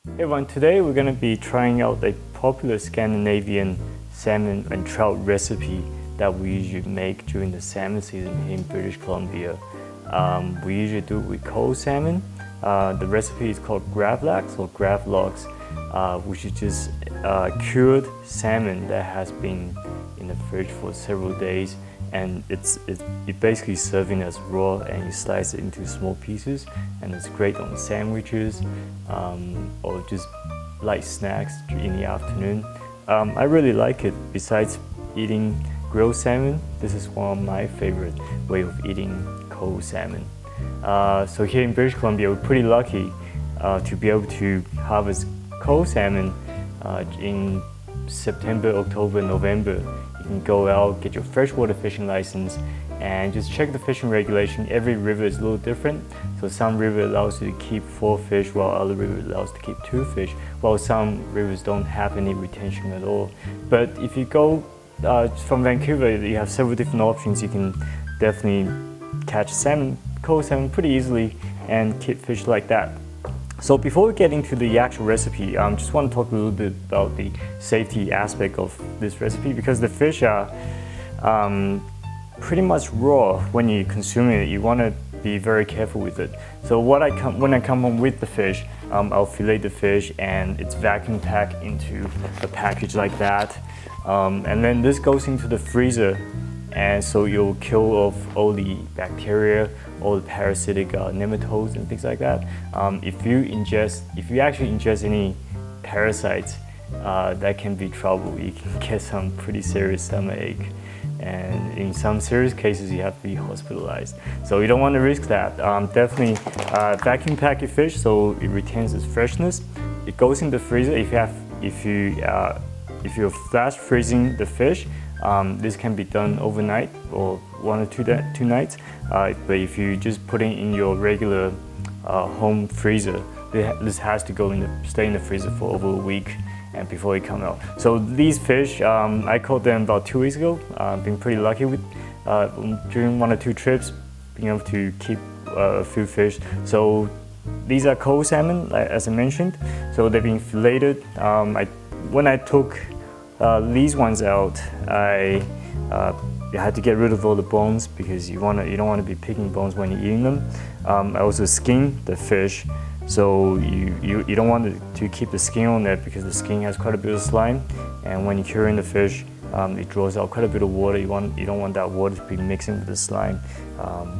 Hey everyone, today we're going to be trying out a popular Scandinavian salmon and trout recipe that we usually make during the salmon season here in British Columbia. We usually do it with coho salmon. The recipe is called GRAVLAX or GRAVLAX, which is just cured salmon that has been in the fridge for several days, and it's basically serving as raw, and you slice it into small pieces, and it's great on sandwiches or just light snacks in the afternoon. I really like it. Besides eating grilled salmon, this is one of my favorite way of eating coho salmon. So here in British Columbia, we're pretty lucky to be able to harvest coho salmon in September, October, November. You can go out, get your freshwater fishing license, and just check the fishing regulation. Every river is a little different. So some river allows you to keep 4 fish, while other river allows you to keep 2 fish, while some rivers don't have any retention at all. But if you go from Vancouver, you have several different options. You can definitely catch salmon, coho salmon pretty easily and keep fish like that. So before we get into the actual recipe, just want to talk a little bit about the safety aspect of this recipe, because the fish are pretty much raw when you're consuming it. You want to be very careful with it. So when I come home with the fish, I'll fillet the fish, and it's vacuum packed into a package like that. And then this goes into the freezer, and so you'll kill off all the bacteria, all the parasitic nematodes and things like that. If you actually ingest any parasites, that can be trouble. You can get some pretty serious stomachache, and in some serious cases you have to be hospitalized. So you don't want to risk that. Definitely vacuum pack your fish so it retains its freshness. It goes in the freezer. If you're flash freezing the fish, this can be done overnight or 1 or 2 nights. But if you just put it in your regular home freezer, this has to stay in the freezer for over a week and before it come out. So these fish, I caught them about 2 weeks ago. Been pretty lucky with during 1 or 2 trips, being able to keep a few fish. So these are coho salmon, as I mentioned. So they've been filleted. When I took these ones out, you had to get rid of all the bones, because you don't want to be picking bones when you're eating them. I also skinned the fish, so you don't want to keep the skin on there, because the skin has quite a bit of slime, and when you're curing the fish, it draws out quite a bit of water. You don't want that water to be mixing with the slime,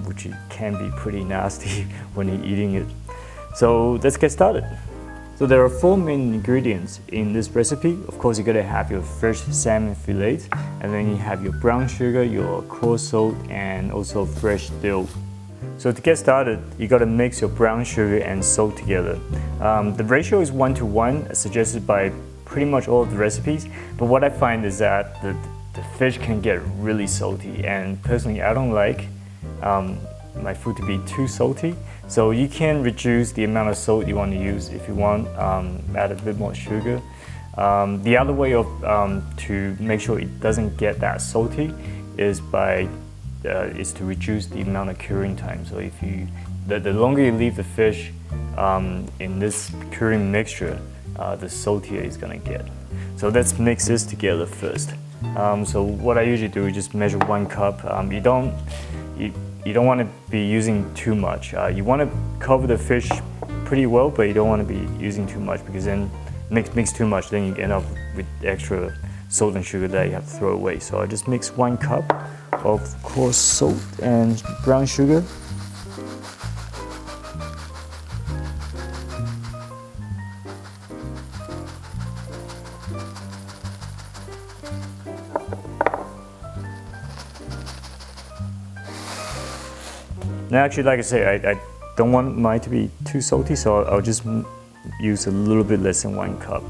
which can be pretty nasty when you're eating it. So let's get started. So there are 4 main ingredients in this recipe. Of course, you're gonna have your fresh salmon fillets, and then you have your brown sugar, your coarse salt, and also fresh dill. So to get started, you gotta mix your brown sugar and salt together. The ratio is 1 to 1, as suggested by pretty much all of the recipes. But what I find is that the fish can get really salty, and personally, I don't like my food to be too salty. So you can reduce the amount of salt you want to use if you want, add a bit more sugar. The other way of to make sure it doesn't get that salty is to reduce the amount of curing time. So the longer you leave the fish in this curing mixture, the saltier it's gonna get. So let's mix this together first. So what I usually do is just measure 1 cup. You don't want to be using too much. You want to cover the fish pretty well, but you don't want to be using too much, because then mix too much, then you end up with extra salt and sugar that you have to throw away. So I just mix 1 cup of coarse salt and brown sugar. Now, actually, like I say, I don't want mine to be too salty, so I'll just use a little bit less than 1 cup.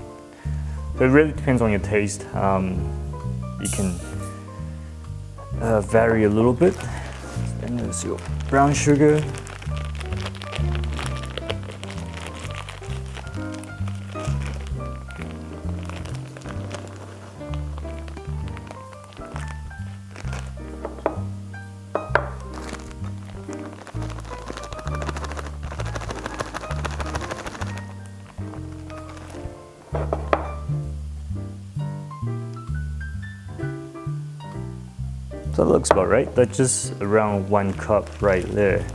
So it really depends on your taste. You can vary a little bit. And there's your brown sugar. So that looks about right. That's just around 1 cup right there.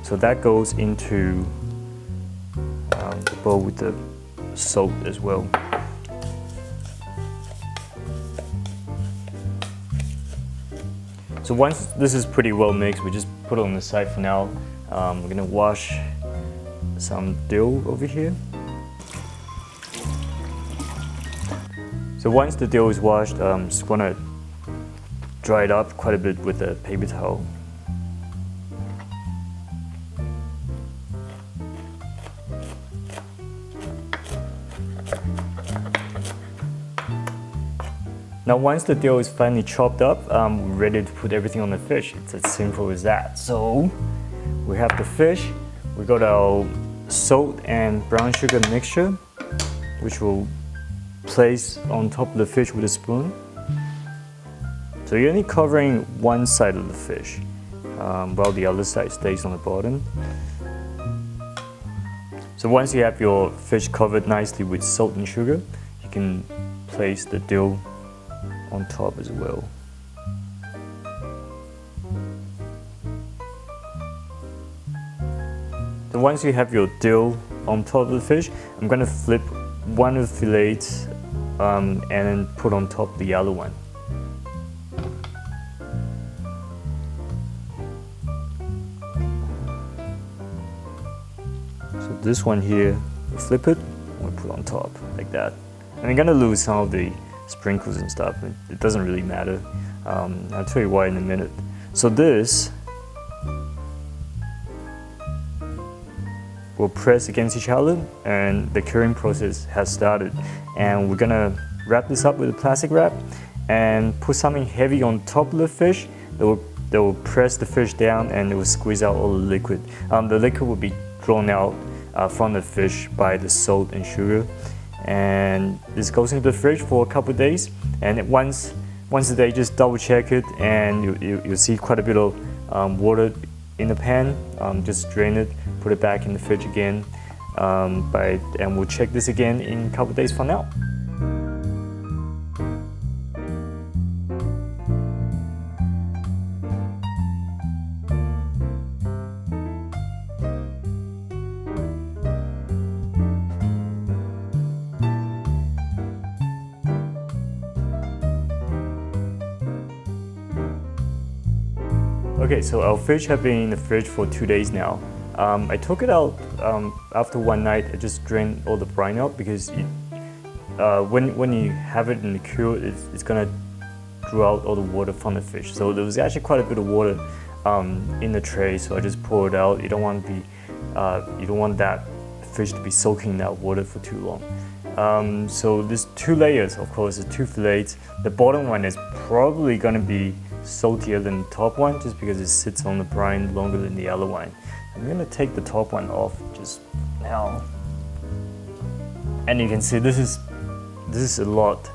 So that goes into the bowl with the salt as well. So once this is pretty well mixed, we just put it on the side for now. We're gonna wash some dill over here. So once the dill is washed, just wanna dry it up quite a bit with a paper towel. Now once the dill is finally chopped up, we're ready to put everything on the fish. It's as simple as that. So we have the fish, we got our salt and brown sugar mixture, which we'll place on top of the fish with a spoon. So you're only covering one side of the fish, while the other side stays on the bottom. So once you have your fish covered nicely with salt and sugar, you can place the dill on top as well. Then once you have your dill on top of the fish, I'm going to flip one of the fillets and then put on top the other one. So this one here, we flip it, we put on top like that. And I'm going to lose some of the sprinkles and stuff, but it doesn't really matter. I'll tell you why in a minute. So this will press against each other and the curing process has started. And we're gonna wrap this up with a plastic wrap and put something heavy on top of the fish that will press the fish down and it will squeeze out all the liquid. The liquid will be drawn out from the fish by the salt and sugar. And this goes into the fridge for a couple of days, and once a day just double check it, and you'll see quite a bit of water in the pan. Just drain it, put it back in the fridge again, and we'll check this again in a couple of days from now. Okay, so our fish have been in the fridge for 2 days now. I took it out after one night. I just drained all the brine out because when you have it in the cure, it's gonna draw out all the water from the fish. So there was actually quite a bit of water in the tray, so I just poured it out. You don't want that fish to be soaking in that water for too long. So there's 2 layers, of course, there's 2 fillets. The bottom one is probably gonna be saltier than the top one just because it sits on the brine longer than the other one. I'm gonna take the top one off just now, and you can see this is a lot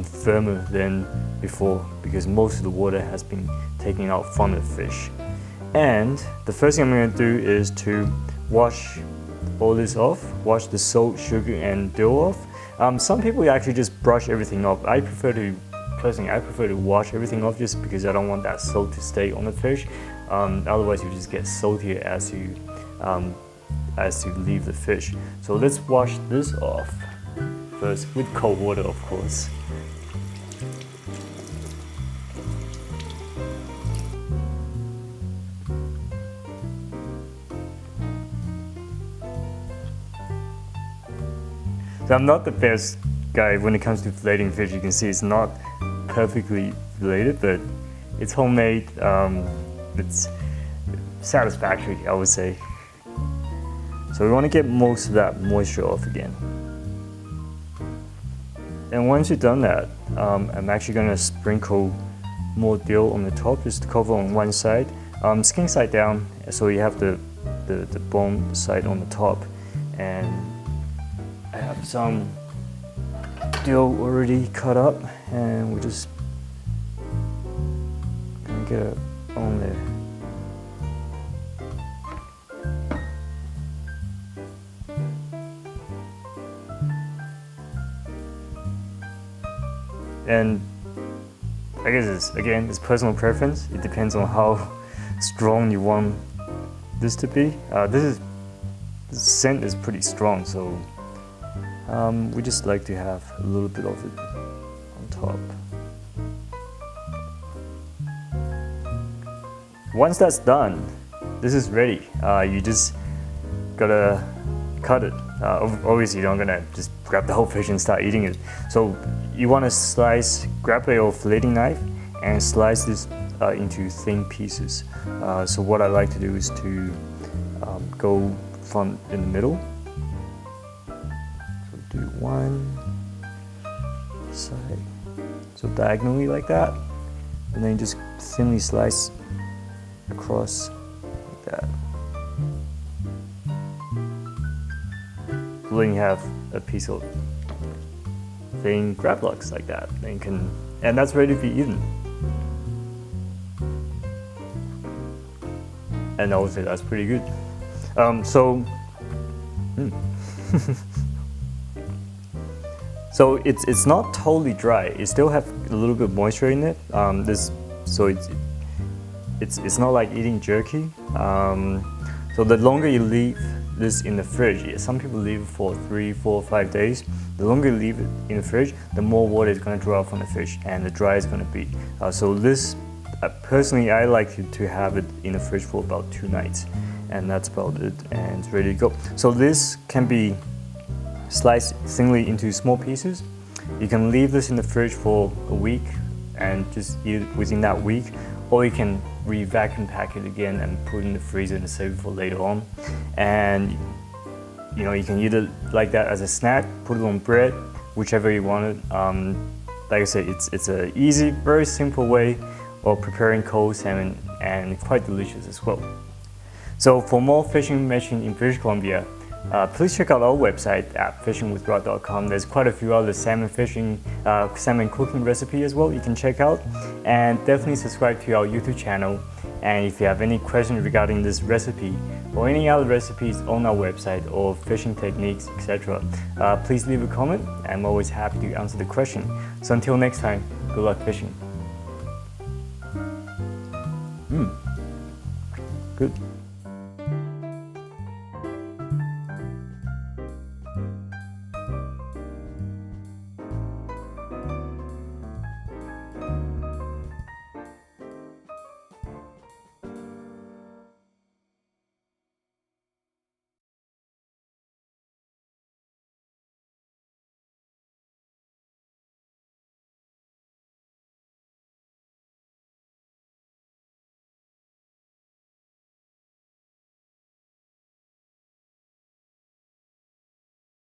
firmer than before because most of the water has been taken out from the fish. And the first thing I'm gonna do is to wash all this off, wash the salt, sugar and dill off. Some people actually just brush everything off. Personally, I prefer to wash everything off just because I don't want that salt to stay on the fish. Otherwise, you just get saltier as you leave the fish. So let's wash this off first with cold water, of course. So I'm not the best guy when it comes to filleting fish. You can see it's not perfectly filleted, but it's homemade. It's satisfactory, I would say. So we want to get most of that moisture off again. And once you've done that, I'm actually going to sprinkle more dill on the top, just to cover on one side, skin side down, so you have the bone side on the top. And I have some dill already cut up, and we're just gonna get it on there. And I guess it's personal preference. It depends on how strong you want this to be. The scent is pretty strong, so we just like to have a little bit of it on top. Once that's done, this is ready. You just gotta cut it. Obviously, you're not gonna just grab the whole fish and start eating it. So you want to grab your filleting knife and slice this into thin pieces. So what I like to do is to go from in the middle. So do one side, so diagonally like that, and then just thinly slice across like that. So then you have a piece of thin gravlax like that. Then and that's ready to be eaten. And I would say that's pretty good. So it's not totally dry. It still have a little bit of moisture in it. It's not like eating jerky. So the longer you leave this in the fridge, some people leave it for 3, 4, 5 days. The longer you leave it in the fridge, the more water is going to draw from the fish, and the drier it's going to be. So this, personally, I like to have it in the fridge for about 2 nights, and that's about it, and it's ready to go. So this can be sliced thinly into small pieces. You can leave this in the fridge for a week and just eat it within that week, or you can vacuum pack it again and put it in the freezer and save it for later on. And you can eat it like that as a snack, put it on bread, whichever you want it. Like I said, it's an easy, very simple way of preparing coho salmon, and quite delicious as well. So for more fishing information in British Columbia, please check out our website at fishingwithrod.com. There's quite a few other salmon cooking recipes as well you can check out, and definitely subscribe to our YouTube channel. And if you have any questions regarding this recipe or any other recipes on our website or fishing techniques, etc., please leave a comment. I'm always happy to answer the question. So until next time, good luck fishing.